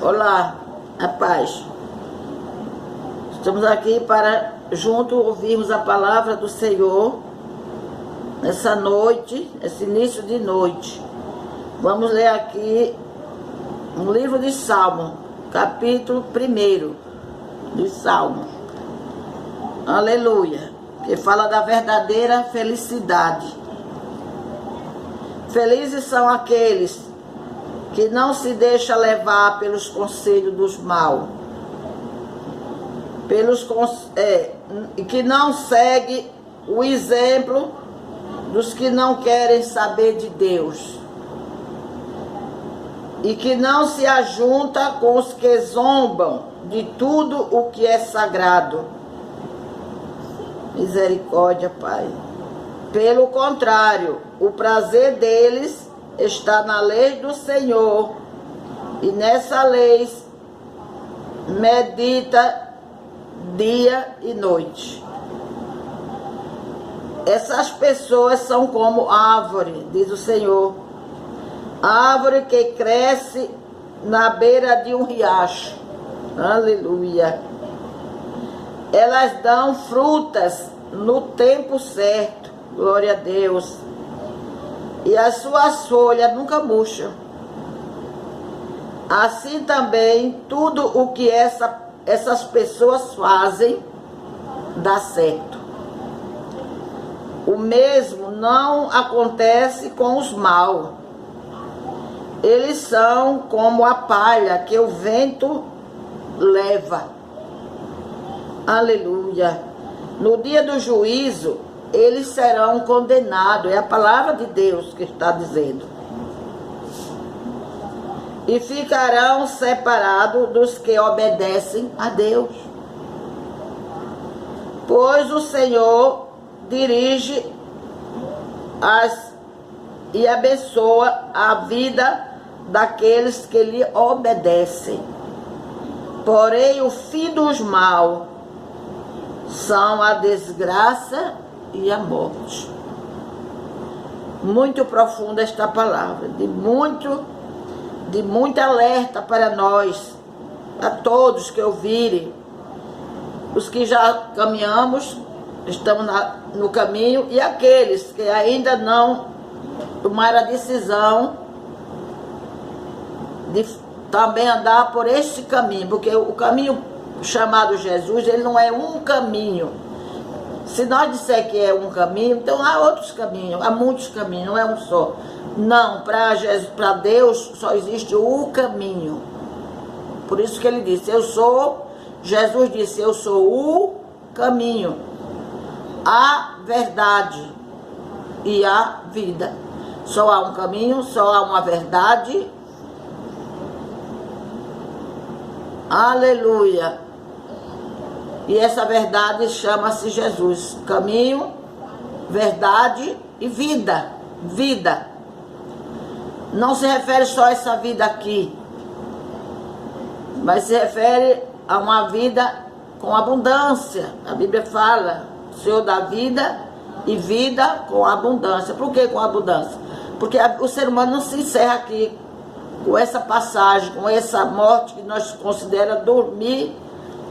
Olá, a paz. Estamos aqui para junto ouvirmos a palavra do Senhor nessa noite, esse início de noite. Vamos ler aqui um livro de Salmo, capítulo 1 de Salmo. Aleluia, que fala da verdadeira felicidade. Felizes são aqueles que não se deixa levar pelos conselhos dos maus, que não segue o exemplo dos que não querem saber de Deus, e que não se ajunta com os que zombam de tudo o que é sagrado. Misericórdia, Pai. Pelo contrário, o prazer deles está na lei do Senhor, e nessa lei medita dia e noite. Essas pessoas são como árvore, diz o Senhor, árvore que cresce na beira de um riacho. Aleluia. Elas dão frutas no tempo certo, glória a Deus. E as suas folhas nunca murcham. Assim também, tudo o que essas pessoas fazem dá certo. O mesmo não acontece com os maus. Eles são como a palha que o vento leva. Aleluia. No dia do juízo, eles serão condenados. É a palavra de Deus que está dizendo. E ficarão separados dos que obedecem a Deus. Pois o Senhor dirige e abençoa a vida daqueles que lhe obedecem. Porém, o fim dos maus são a desgraça e a morte. Muito profunda esta palavra, de muito alerta para nós, a todos que ouvirem, os que já caminhamos, estamos no caminho, e aqueles que ainda não tomaram a decisão de também andar por este caminho, porque o caminho chamado Jesus, ele não é um caminho. Se nós disser que é um caminho, então há outros caminhos, há muitos caminhos, não é um só. Não, para Deus só existe o caminho. Por isso que ele disse, Jesus disse, eu sou o caminho, a verdade e a vida. Só há um caminho, só há uma verdade. Aleluia. E essa verdade chama-se Jesus. Caminho, verdade e vida. Vida. Não se refere só a essa vida aqui, mas se refere a uma vida com abundância. A Bíblia fala, o Senhor dá vida e vida com abundância. Por que com abundância? Porque o ser humano não se encerra aqui com essa passagem, com essa morte que nós consideramos dormir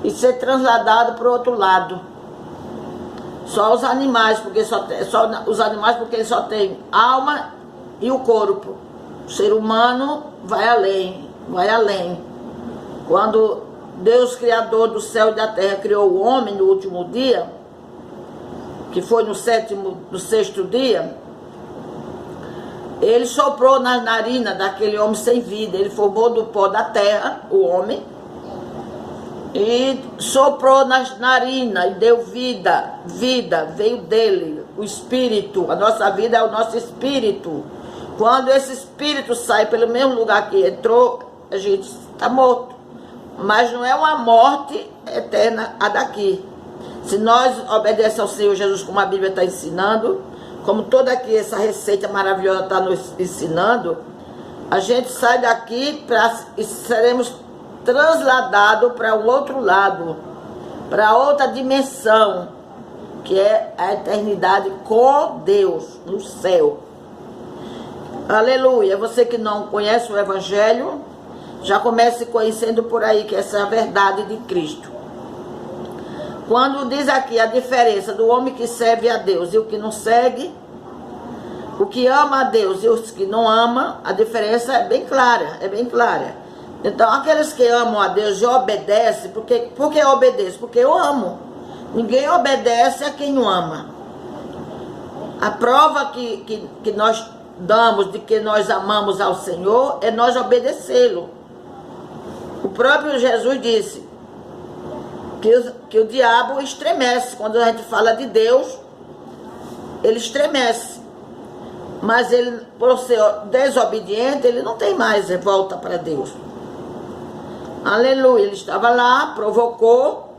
e ser transladado para o outro lado. Só os animais, porque eles só têm alma e o corpo. O ser humano vai além, vai além. Quando Deus, Criador do céu e da terra, criou o homem no último dia, que foi no sexto dia, ele soprou na narina daquele homem sem vida. Ele formou do pó da terra, o homem, e soprou nas narinas e deu vida. Vida veio dele, o espírito. A nossa vida é o nosso espírito. Quando esse espírito sai pelo mesmo lugar que entrou, a gente está morto. Mas não é uma morte eterna a daqui. Se nós obedecemos ao Senhor Jesus, como a Bíblia está ensinando, como toda aqui essa receita maravilhosa está nos ensinando, a gente sai daqui e seremos transladados para o outro lado, para outra dimensão, que é a eternidade com Deus, no céu. Aleluia. Você que não conhece o Evangelho, Já comece conhecendo por aí que essa é a verdade de Cristo. Quando diz aqui a diferença do homem que serve a Deus e o que não segue, o que ama a Deus e os que não amam, a diferença é bem clara, Então, aqueles que amam a Deus e obedecem, por que obedecem? Porque eu amo. Ninguém obedece a quem não ama. A prova que nós damos de que nós amamos ao Senhor é nós obedecê-lo. O próprio Jesus disse que o diabo estremece. Quando a gente fala de Deus, ele estremece. Mas ele, por ser desobediente, ele não tem mais volta para Deus. Aleluia. Ele estava lá, provocou,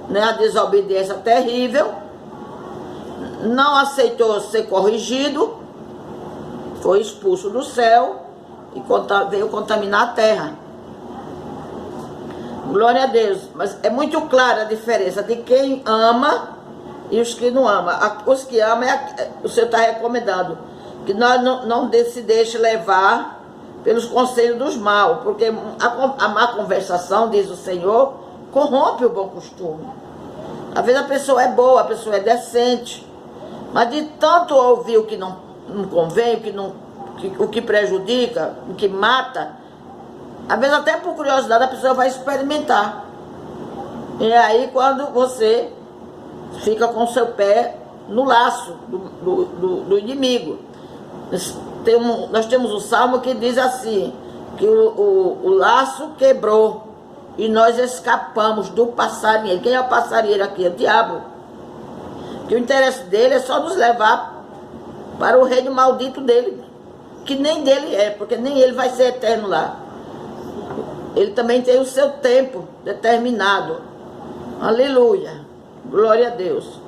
né, a desobediência terrível, não aceitou ser corrigido, foi expulso do céu e veio contaminar a terra. Glória a Deus. Mas é muito clara a diferença de quem ama e os que não amam. Os que amam, o Senhor está recomendando que nós não se deixe levar pelos conselhos dos maus, porque a má conversação, diz o Senhor, corrompe o bom costume. Às vezes a pessoa é boa, a pessoa é decente, mas de tanto ouvir o que não convém, o que prejudica, o que mata, às vezes até por curiosidade a pessoa vai experimentar. E aí quando você fica com o seu pé no laço do inimigo. Nós temos um salmo que diz assim, que o laço quebrou e nós escapamos do passarinheiro. Quem é o passarinheiro aqui? É o diabo. Que o interesse dele é só nos levar para o reino maldito dele, que nem dele é, porque nem ele vai ser eterno lá. Ele também tem o seu tempo determinado. Aleluia. Glória a Deus.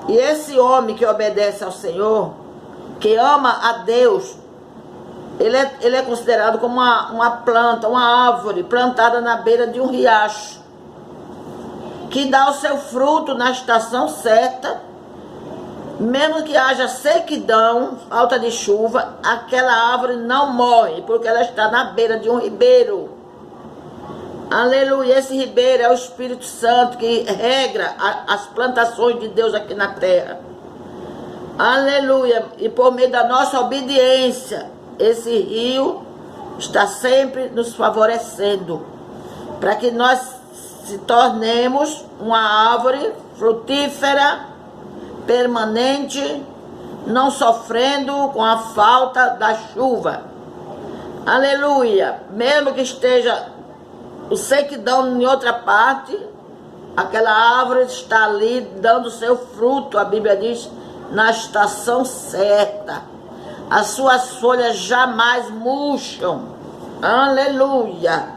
E esse homem que obedece ao Senhor, que ama a Deus, ele é considerado como uma planta, uma árvore plantada na beira de um riacho, que dá o seu fruto na estação certa, mesmo que haja sequidão, falta de chuva, aquela árvore não morre, porque ela está na beira de um ribeiro. Aleluia. Esse ribeiro é o Espírito Santo que regra as plantações de Deus aqui na terra. Aleluia. E por meio da nossa obediência, esse rio está sempre nos favorecendo, para que nós se tornemos uma árvore frutífera, permanente, não sofrendo com a falta da chuva. Aleluia. Mesmo que esteja o sequidão em outra parte, aquela árvore está ali dando seu fruto, a Bíblia diz, na estação certa. As suas folhas jamais murcham. Aleluia.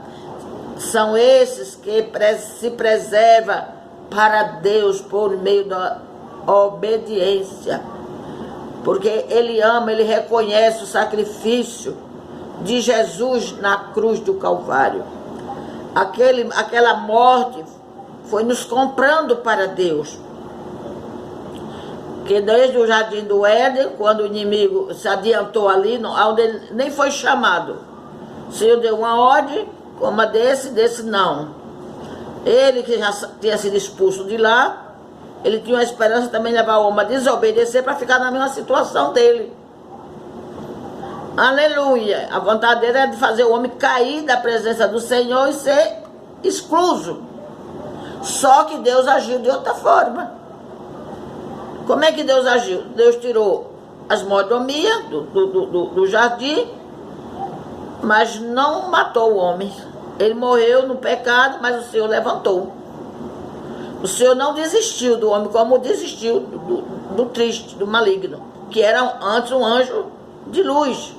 São esses que se preservam para Deus por meio da obediência. Porque ele ama, ele reconhece o sacrifício de Jesus na cruz do Calvário. Aquela morte foi nos comprando para Deus. Que desde o jardim do Éden, quando o inimigo se adiantou ali, onde ele nem foi chamado, o Senhor deu uma ordem, coma desse não. Ele que já tinha sido expulso de lá, ele tinha uma esperança também de levar o homem a desobedecer para ficar na mesma situação dele. Aleluia. A vontade dele era de fazer o homem cair da presença do Senhor e ser excluso. Só que Deus agiu de outra forma. Como é que Deus agiu? Deus tirou as mordomias do jardim, mas não matou o homem. Ele morreu no pecado, mas o Senhor levantou. O Senhor não desistiu do homem, como desistiu do triste, do maligno, que era antes um anjo de luz.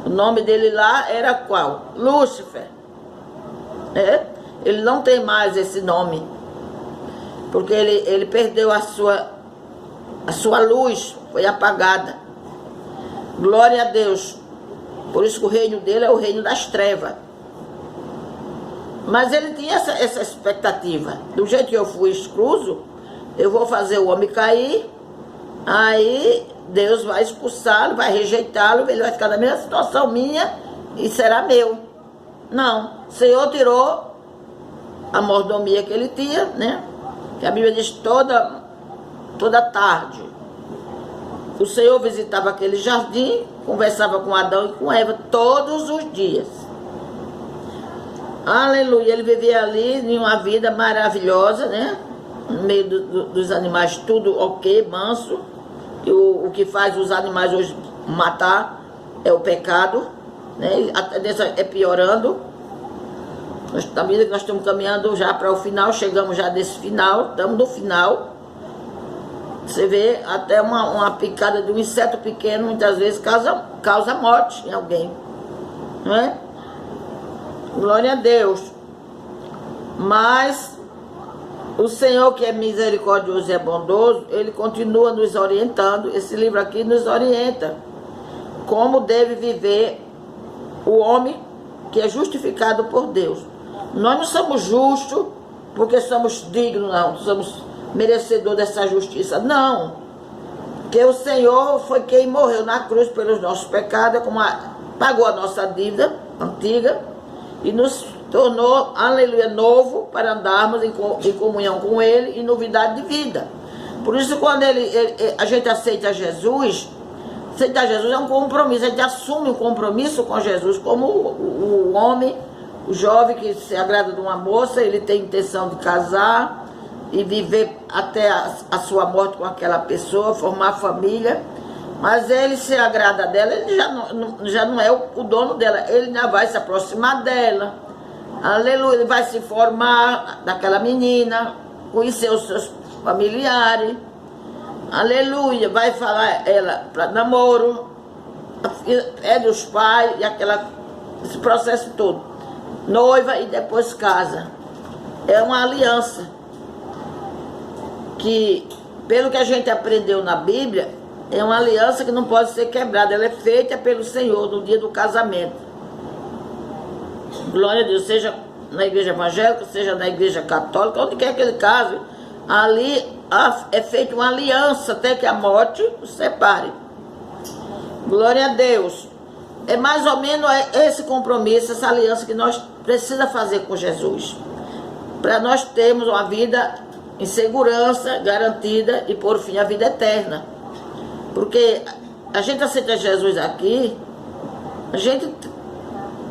O nome dele lá era qual? Lúcifer. Ele não tem mais esse nome, porque ele perdeu a sua luz, foi apagada. Glória a Deus. Por isso que o reino dele é o reino das trevas. Mas ele tinha essa expectativa. Do jeito que eu fui excluso, eu vou fazer o homem cair, aí Deus vai expulsá-lo, vai rejeitá-lo, ele vai ficar na mesma situação minha e será meu. Não. O Senhor tirou a mordomia que ele tinha, né? Que a Bíblia diz toda tarde. O Senhor visitava aquele jardim, conversava com Adão e com Eva todos os dias. Aleluia, ele vivia ali em uma vida maravilhosa, né? No meio dos animais, tudo ok, manso. E o que faz os animais hoje matar é o pecado, né? A tendência é piorando. Na medida que nós estamos caminhando já para o final, chegamos já desse final, estamos no final. Você vê até uma picada de um inseto pequeno, muitas vezes causa morte em alguém, não é? Glória a Deus. Mas o Senhor, que é misericordioso e é bondoso, ele continua nos orientando. Esse livro aqui nos orienta como deve viver o homem que é justificado por Deus. Nós não somos justos porque somos dignos, não, somos merecedores dessa justiça, não. Porque o Senhor foi quem morreu na cruz pelos nossos pecados, pagou a nossa dívida antiga e nos tornou, aleluia, novo para andarmos em comunhão com Ele e novidade de vida. Por isso, quando a gente aceita Jesus é um compromisso, a gente assume um compromisso com Jesus, como o homem, o jovem que se agrada de uma moça, ele tem intenção de casar e viver até a sua morte com aquela pessoa, formar família, mas ele se agrada dela, ele já não é o dono dela, ele já vai se aproximar dela, aleluia, ele vai se informar daquela menina, conhecer os seus familiares, aleluia, vai falar ela para namoro, pede os pais e esse processo todo, noiva e depois casa. É uma aliança que, pelo que a gente aprendeu na Bíblia, é uma aliança que não pode ser quebrada. Ela é feita pelo Senhor no dia do casamento. Glória a Deus, seja na igreja evangélica, seja na igreja católica, onde quer que ele case, ali é feita uma aliança até que a morte os separe. Glória a Deus. É mais ou menos esse compromisso, essa aliança que nós precisamos fazer com Jesus, para nós termos uma vida em segurança, garantida e por fim a vida eterna. Porque a gente aceita Jesus aqui, a gente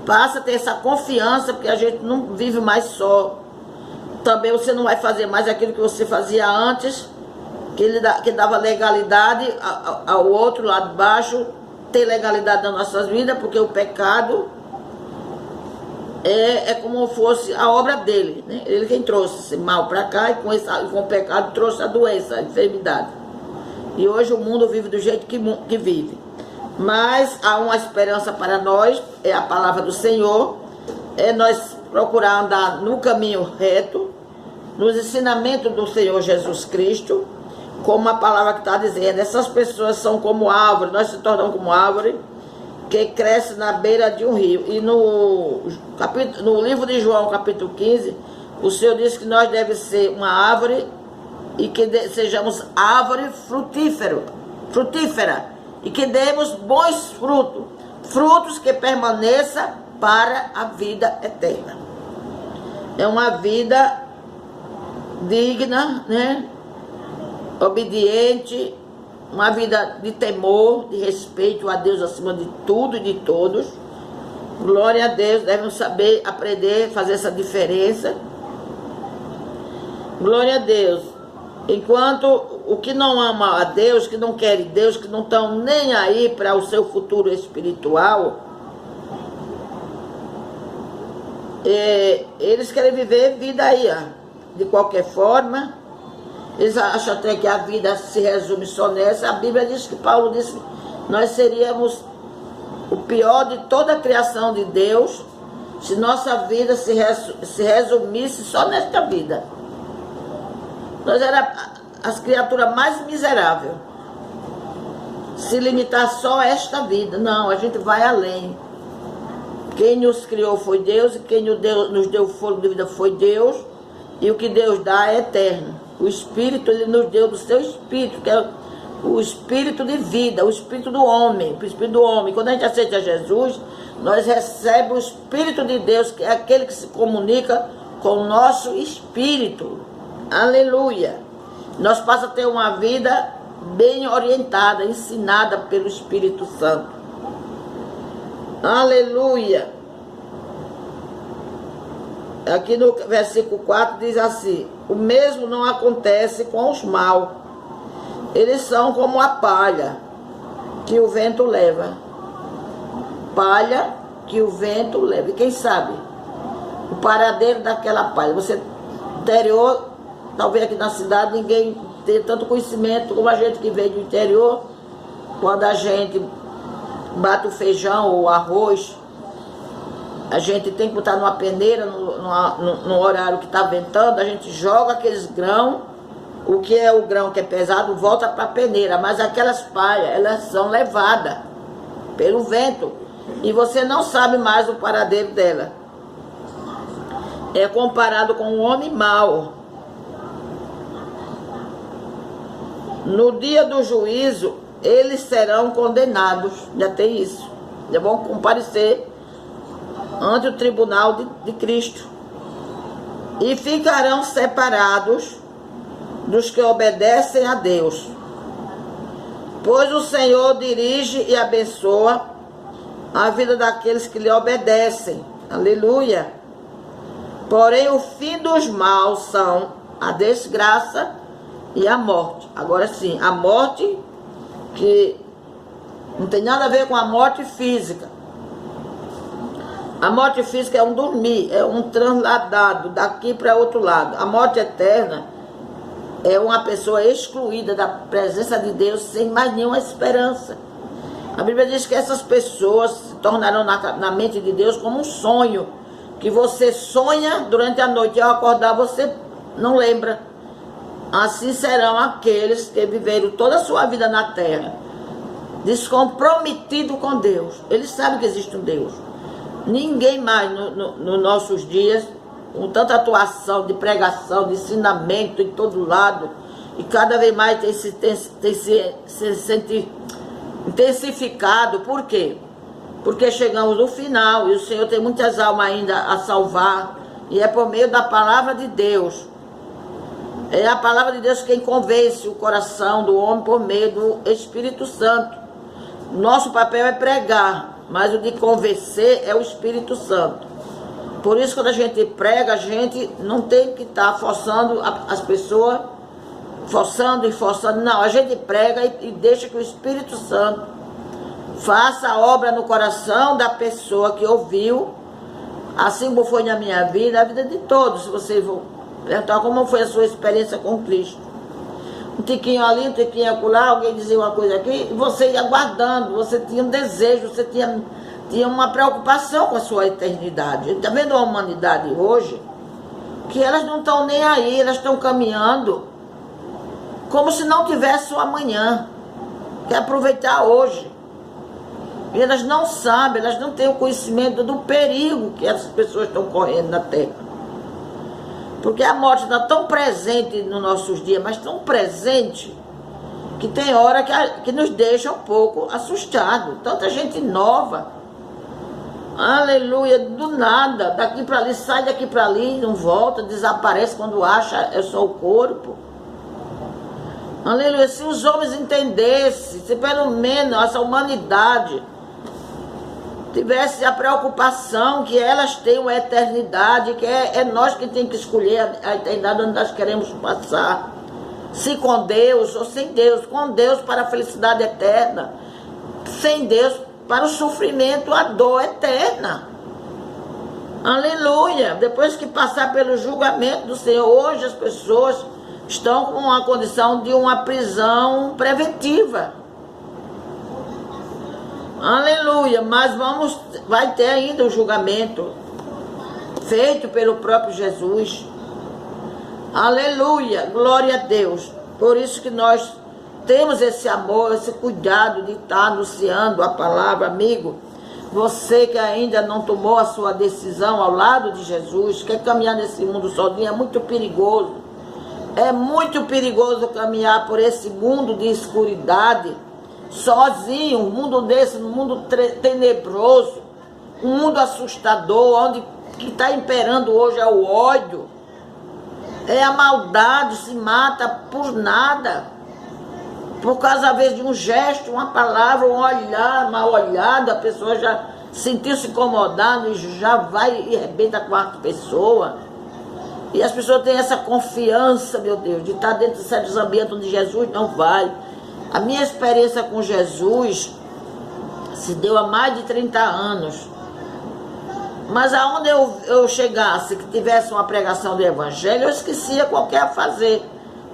passa a ter essa confiança, porque a gente não vive mais só. Também você não vai fazer mais aquilo que você fazia antes, que dava legalidade ao outro lado de baixo, ter legalidade nas nossas vidas, porque o pecado é como fosse a obra dele, né? Ele quem trouxe esse mal para cá e com o pecado trouxe a doença, a enfermidade. E hoje o mundo vive do jeito que vive. Mas há uma esperança para nós, é a palavra do Senhor, é nós procurar andar no caminho reto, nos ensinamentos do Senhor Jesus Cristo, como a palavra que está dizendo. Essas pessoas são como árvore, nós se tornamos como árvore que cresce na beira de um rio. E no livro de João, capítulo 15, o Senhor diz que nós devemos ser uma árvore e que sejamos árvore frutífera e que demos bons frutos, frutos que permaneçam para a vida eterna. É uma vida digna, né? Obediente, uma vida de temor, de respeito a Deus acima de tudo e de todos. Glória a Deus, devemos saber, aprender, fazer essa diferença. Glória a Deus. Enquanto o que não ama a Deus, que não quer Deus, que não estão nem aí para o seu futuro espiritual, eles querem viver vida aí, de qualquer forma. Eles acham até que a vida se resume só nessa. A Bíblia diz que Paulo disse que nós seríamos o pior de toda a criação de Deus se nossa vida se resumisse só nesta vida. Nós éramos as criaturas mais miseráveis. Se limitar só a esta vida. Não, a gente vai além. Quem nos criou foi Deus e quem nos deu fôlego de vida foi Deus. E o que Deus dá é eterno. O Espírito, Ele nos deu do seu Espírito, que é o espírito de vida, o espírito do homem, o espírito do homem. Quando a gente aceita Jesus, nós recebemos o Espírito de Deus, que é aquele que se comunica com o nosso espírito. Aleluia! Nós passamos a ter uma vida bem orientada, ensinada pelo Espírito Santo. Aleluia! Aqui no versículo 4 diz assim: o mesmo não acontece com os maus. Eles são como a palha que o vento leva. Palha que o vento leva. E quem sabe o paradeiro daquela palha? Você, interior, talvez aqui na cidade ninguém tenha tanto conhecimento como a gente que veio do interior. Quando a gente bate o feijão ou o arroz, a gente tem que botar numa peneira, no horário que está ventando, a gente joga aqueles grãos. O que é o grão que é pesado volta para a peneira, mas aquelas palhas, elas são levadas pelo vento e você não sabe mais o paradeiro dela. É comparado com um homem mau. No dia do juízo, eles serão condenados. Já tem isso. Já vão comparecer ante o tribunal de Cristo. E ficarão separados dos que obedecem a Deus. Pois o Senhor dirige e abençoa a vida daqueles que lhe obedecem. Aleluia! Porém, o fim dos maus são a desgraça e a morte. Agora sim, a morte que não tem nada a ver com a morte física. A morte física é um dormir, é um transladado daqui para outro lado. A morte eterna é uma pessoa excluída da presença de Deus sem mais nenhuma esperança. A Bíblia diz que essas pessoas se tornarão na mente de Deus como um sonho, que você sonha durante a noite e ao acordar você não lembra. Assim serão aqueles que viveram toda a sua vida na terra, descomprometidos com Deus. Eles sabem que existe um Deus. Ninguém mais nos nossos dias, com tanta atuação de pregação, de ensinamento em todo lado, e cada vez mais tem se intensificado. Por quê? Porque chegamos no final e o Senhor tem muitas almas ainda a salvar, e é por meio da palavra de Deus. É a palavra de Deus quem convence o coração do homem por meio do Espírito Santo. Nosso papel é pregar, mas o de convencer é o Espírito Santo. Por isso, quando a gente prega, a gente não tem que estar forçando as pessoas, forçando e forçando. Não, a gente prega e deixa que o Espírito Santo faça a obra no coração da pessoa que ouviu, assim como foi na minha vida, a vida de todos. Se você for perguntar como foi a sua experiência com Cristo. Um tiquinho ali, um tiquinho acolá, alguém dizia uma coisa aqui, e você ia guardando, você tinha um desejo, você tinha uma preocupação com a sua eternidade. Está vendo a humanidade hoje? Que elas não estão nem aí, elas estão caminhando como se não tivesse o amanhã. Quer aproveitar hoje. E elas não sabem, elas não têm o conhecimento do perigo que essas pessoas estão correndo na terra. Porque a morte está tão presente nos nossos dias, mas tão presente, que tem hora que nos deixa um pouco assustados. Tanta gente nova, aleluia, do nada, daqui para ali, sai daqui para ali, não volta, desaparece quando acha, é só o corpo. Aleluia, se os homens entendessem, se pelo menos essa humanidade tivesse a preocupação que elas têm uma eternidade, que é nós que temos que escolher a eternidade onde nós queremos passar. Se com Deus ou sem Deus. Com Deus para a felicidade eterna. Sem Deus para o sofrimento, a dor eterna. Aleluia. Depois que passar pelo julgamento do Senhor, hoje as pessoas estão com uma condição de uma prisão preventiva. Aleluia, mas vai ter ainda o julgamento feito pelo próprio Jesus. Aleluia, glória a Deus. Por isso que nós temos esse amor, esse cuidado de estar anunciando a palavra, amigo. Você que ainda não tomou a sua decisão ao lado de Jesus, quer caminhar nesse mundo sozinho, é muito perigoso. É muito perigoso caminhar por esse mundo de escuridade, sozinho, um mundo desse, um mundo tenebroso, um mundo assustador, onde que está imperando hoje é o ódio, é a maldade, se mata por nada, por causa, às vezes, de um gesto, uma palavra, um olhar, mal olhado, a pessoa já sentiu-se incomodada e já vai e arrebenta com a pessoa. E as pessoas têm essa confiança, meu Deus, de estar dentro de certos ambientes onde Jesus não vai. A minha experiência com Jesus se deu há mais de 30 anos. Mas aonde eu chegasse, que tivesse uma pregação do Evangelho, eu esquecia qualquer a fazer.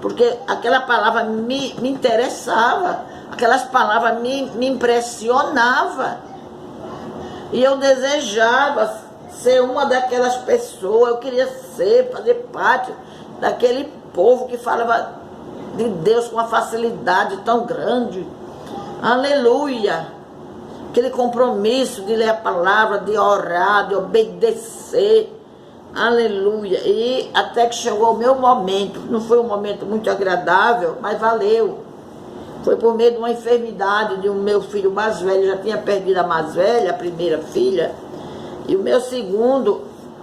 Porque aquela palavra me interessava, aquelas palavras me impressionavam. E eu desejava ser uma daquelas pessoas, eu queria fazer parte daquele povo que falava de Deus com uma facilidade tão grande. Aleluia! Aquele compromisso de ler a palavra, de orar, de obedecer. Aleluia! E até que chegou o meu momento, não foi um momento muito agradável, mas valeu. Foi por meio de uma enfermidade de um meu filho mais velho, já tinha perdido a mais velha, a primeira filha. E o meu segundo,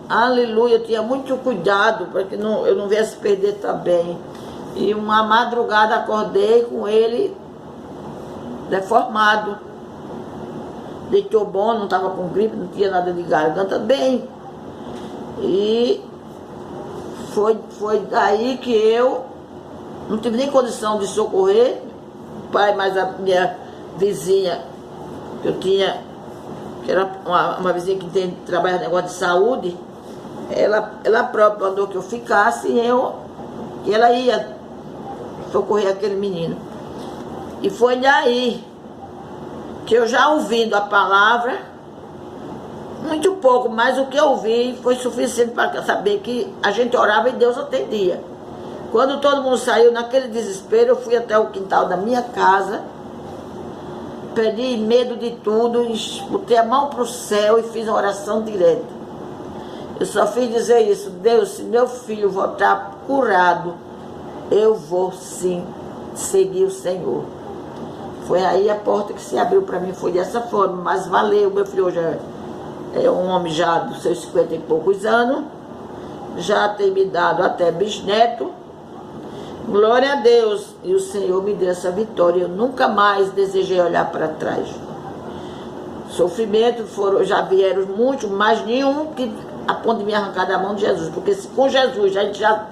aleluia, eu tinha muito cuidado para que eu não viesse perder também. E uma madrugada acordei com ele deformado. Deitou bom, não estava com gripe, não tinha nada de garganta, bem. E foi daí que eu não tive nem condição de socorrer. O pai, mas a minha vizinha, que eu tinha, que era uma vizinha que trabalha no negócio de saúde, ela própria mandou que eu ficasse e ela ia socorrer aquele menino. E foi daí que eu já ouvindo a palavra, muito pouco, mas o que eu ouvi foi suficiente para saber que a gente orava e Deus atendia. Quando todo mundo saiu, naquele desespero, eu fui até o quintal da minha casa, perdi medo de tudo, botei a mão para o céu e fiz uma oração direta. Eu só fiz dizer isso: Deus, se meu filho voltar curado, eu vou sim seguir o Senhor. Foi aí a porta que se abriu para mim, foi dessa forma, mas valeu. Meu filho hoje é um homem já dos seus 50 e poucos anos, já tem me dado até bisneto. Glória a Deus, e o Senhor me deu essa vitória. Eu nunca mais desejei olhar para trás. Sofrimento já vieram muitos, mas nenhum que a ponto de me arrancar da mão de Jesus. Porque se com Jesus a gente já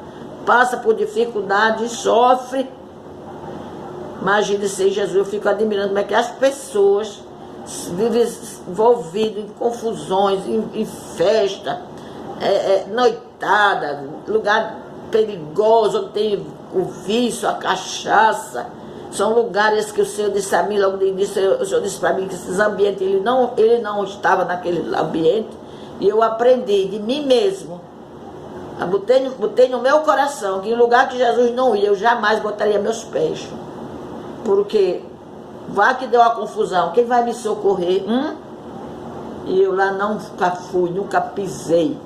passa por dificuldade, sofre, imagine sem Jesus. Eu fico admirando como é que as pessoas vivem envolvidas em confusões, em festa, noitada, lugar perigoso, onde tem o vício, a cachaça. São lugares que o Senhor disse a mim logo no início. O Senhor disse para mim que esses ambientes, ele não estava naquele ambiente. E eu aprendi de mim mesmo. Eu botei no meu coração que em lugar que Jesus não ia, eu jamais botaria meus pés. Porque vai que deu uma confusão, quem vai me socorrer? E eu lá nunca fui, nunca pisei.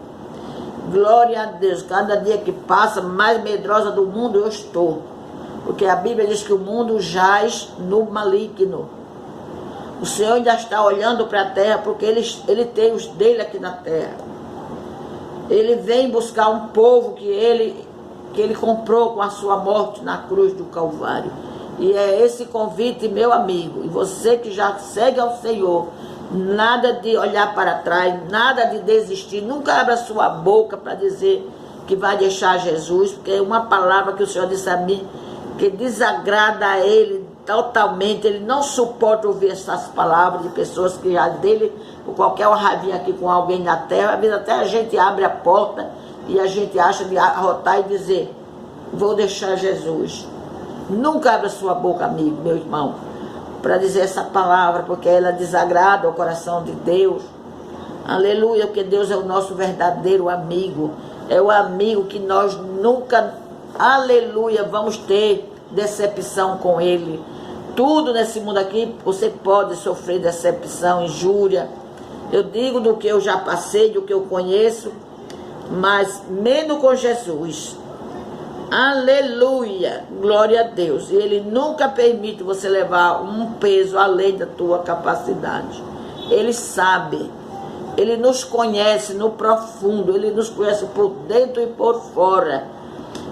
Glória a Deus, cada dia que passa, mais medrosa do mundo eu estou. Porque a Bíblia diz que o mundo jaz no maligno. O Senhor ainda está olhando para a terra, porque ele tem os dele aqui na terra. Ele vem buscar um povo que ele comprou com a sua morte na cruz do Calvário. E é esse convite, meu amigo, e você que já segue ao Senhor, nada de olhar para trás, nada de desistir, nunca abra sua boca para dizer que vai deixar Jesus, porque é uma palavra que o Senhor disse a mim, que desagrada a ele totalmente. Ele não suporta ouvir essas palavras de pessoas que já dele, por qualquer ravinha aqui com alguém na terra, às vezes até a gente abre a porta e a gente acha de arrotar e dizer, vou deixar Jesus. Nunca abra sua boca, amigo, meu irmão, para dizer essa palavra, porque ela desagrada o coração de Deus. Aleluia, porque Deus é o nosso verdadeiro amigo. É o amigo que nós nunca, aleluia, vamos ter decepção com Ele. Tudo nesse mundo aqui, você pode sofrer decepção, injúria. Eu digo do que eu já passei, do que eu conheço, mas menos com Jesus. Aleluia, glória a Deus. E Ele nunca permite você levar um peso além da tua capacidade. Ele sabe, Ele nos conhece no profundo, Ele nos conhece por dentro e por fora.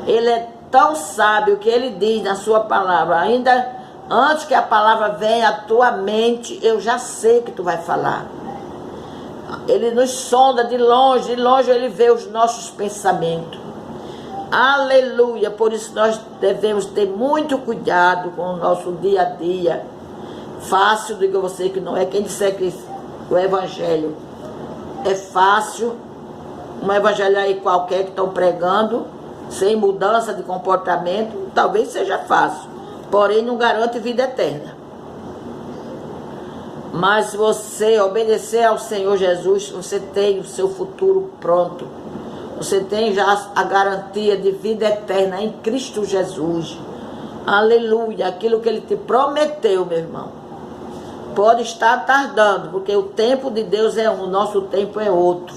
Ele é tão sábio que Ele diz na sua palavra, ainda antes que a palavra venha à tua mente, eu já sei o que tu vai falar. Ele nos sonda de longe Ele vê os nossos pensamentos. Aleluia, por isso nós devemos ter muito cuidado com o nosso dia a dia. Fácil, digo a você que não é. Quem disser que o evangelho é fácil, um evangelho aí qualquer que estão pregando, sem mudança de comportamento, talvez seja fácil, porém não garante vida eterna. Mas se você obedecer ao Senhor Jesus, você tem o seu futuro pronto. Você tem já a garantia de vida eterna em Cristo Jesus. Aleluia. Aquilo que Ele te prometeu, meu irmão. Pode estar tardando, porque o tempo de Deus é um, o nosso tempo é outro.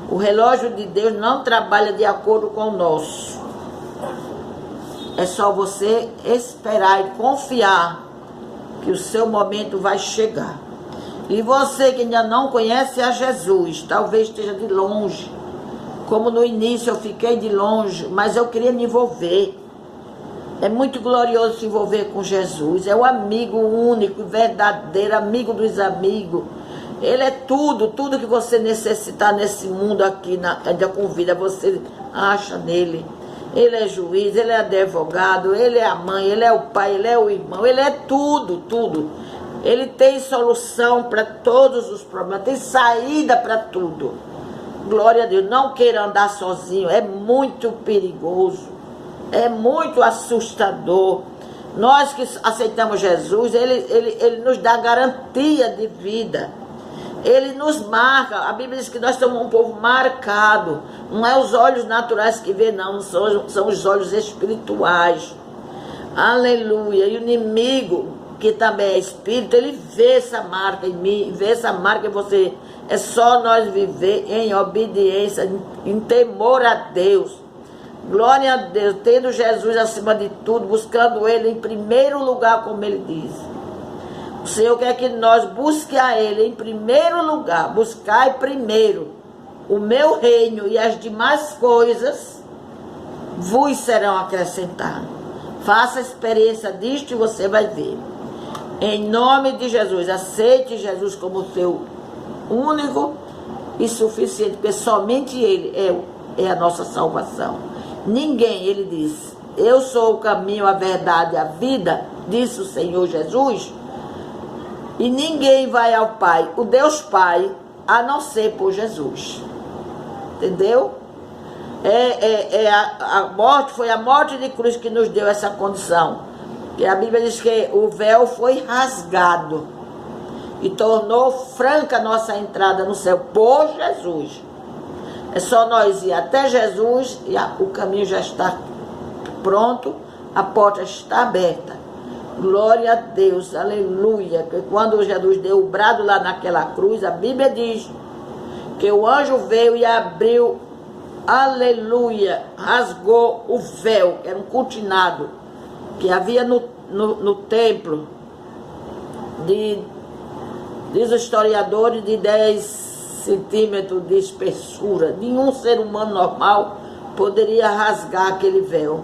O relógio de Deus não trabalha de acordo com o nosso. É só você esperar e confiar que o seu momento vai chegar. E você que ainda não conhece a Jesus, talvez esteja de longe. Como no início eu fiquei de longe, mas eu queria me envolver. É muito glorioso se envolver com Jesus. É o amigo único, verdadeiro, amigo dos amigos. Ele é tudo que você necessitar nesse mundo aqui, ainda convida, você acha nele. Ele é juiz, ele é advogado, ele é a mãe, ele é o pai, ele é o irmão, ele é tudo. Ele tem solução para todos os problemas, tem saída para tudo. Glória a Deus, não queira andar sozinho, é muito perigoso, é muito assustador. Nós que aceitamos Jesus, ele nos dá garantia de vida. Ele nos marca, a Bíblia diz que nós somos um povo marcado. Não é os olhos naturais que vê, não, são os olhos espirituais. Aleluia. E o inimigo, que também é espírito, ele vê essa marca em mim, vê essa marca em você. É só nós viver em obediência, em temor a Deus. Glória a Deus, tendo Jesus acima de tudo, buscando Ele em primeiro lugar, como Ele diz. O Senhor quer que nós busquemos a Ele em primeiro lugar. Buscai primeiro o meu reino, e as demais coisas vos serão acrescentadas. Faça a experiência disto e você vai ver. Em nome de Jesus, aceite Jesus como seu único e suficiente, porque somente Ele é a nossa salvação. Ninguém, Ele diz, eu sou o caminho, a verdade e a vida, disse o Senhor Jesus, e ninguém vai ao Pai, o Deus Pai, a não ser por Jesus. Entendeu? A morte, foi a morte de cruz que nos deu essa condição. Que a Bíblia diz que o véu foi rasgado e tornou franca a nossa entrada no céu por Jesus. É só nós ir até Jesus e o caminho já está pronto, a porta está aberta. Glória a Deus, aleluia. Que quando Jesus deu o brado lá naquela cruz, a Bíblia diz que o anjo veio e abriu, aleluia, rasgou o véu, que era um cortinado que havia no templo, diz os historiadores, de 10 centímetros de espessura. Nenhum ser humano normal poderia rasgar aquele véu.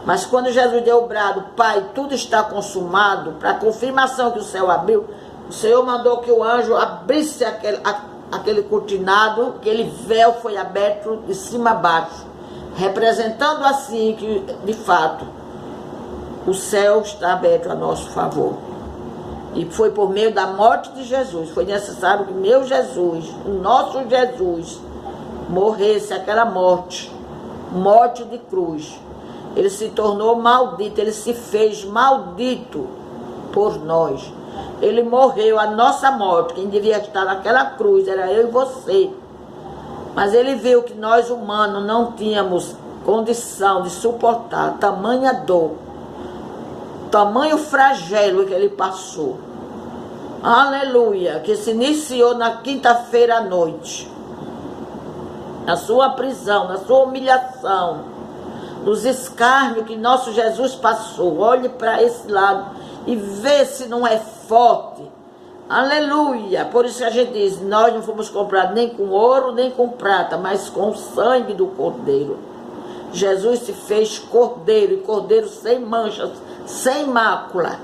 Mas quando Jesus deu o brado, Pai, tudo está consumado, para confirmação que o céu abriu, o Senhor mandou que o anjo abrisse aquele cortinado, aquele véu foi aberto de cima a baixo, representando assim que, de fato, o céu está aberto a nosso favor. E foi por meio da morte de Jesus, foi necessário que meu Jesus, o nosso Jesus, morresse aquela morte de cruz. Ele se tornou maldito, ele se fez maldito por nós. Ele morreu a nossa morte. Quem devia estar naquela cruz era eu e você. Mas ele viu que nós humanos não tínhamos condição de suportar tamanha dor, tamanho flagelo que ele passou. Aleluia, que se iniciou na quinta-feira à noite, na sua prisão, na sua humilhação, nos escárnios que nosso Jesus passou. Olhe para esse lado e vê se não é forte. Aleluia! Por isso que a gente diz, nós não fomos comprados nem com ouro, nem com prata, mas com o sangue do Cordeiro. Jesus se fez Cordeiro, e Cordeiro sem manchas, sem mácula.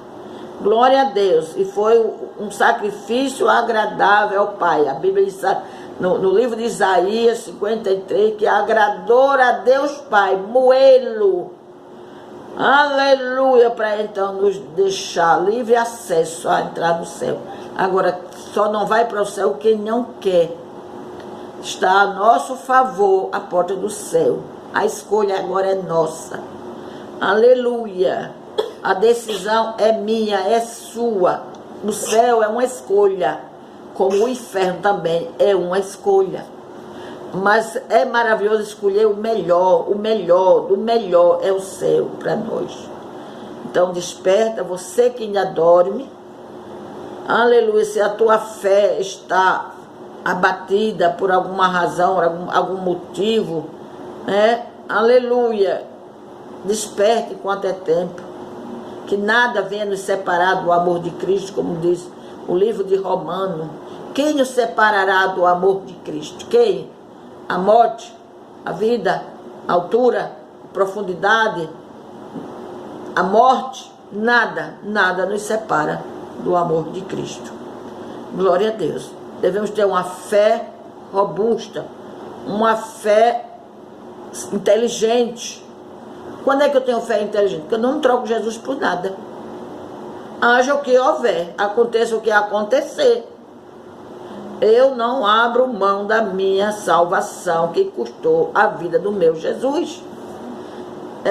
Glória a Deus. E foi um sacrifício agradável ao Pai. A Bíblia diz no livro de Isaías 53, que agradou a Deus Pai, moê-lo. Aleluia, para então nos deixar livre acesso a entrar no céu. Agora, só não vai para o céu quem não quer. Está a nosso favor a porta do céu. A escolha agora é nossa. Aleluia. A decisão é minha, é sua. O céu é uma escolha, como o inferno também é uma escolha. Mas é maravilhoso escolher o melhor do melhor é o céu para nós. Então desperta, você que ainda dorme. Aleluia, se a tua fé está abatida por alguma razão, algum motivo, né? Aleluia, desperte enquanto é tempo. Que nada venha nos separar do amor de Cristo, como diz o livro de Romanos. Quem nos separará do amor de Cristo? Quem? A morte, a vida, a altura, a profundidade, a morte? Nada nos separa do amor de Cristo. Glória a Deus. Devemos ter uma fé robusta, uma fé inteligente. Quando é que eu tenho fé inteligente? Porque eu não troco Jesus por nada. Haja o que houver, aconteça o que acontecer, eu não abro mão da minha salvação, que custou a vida do meu Jesus.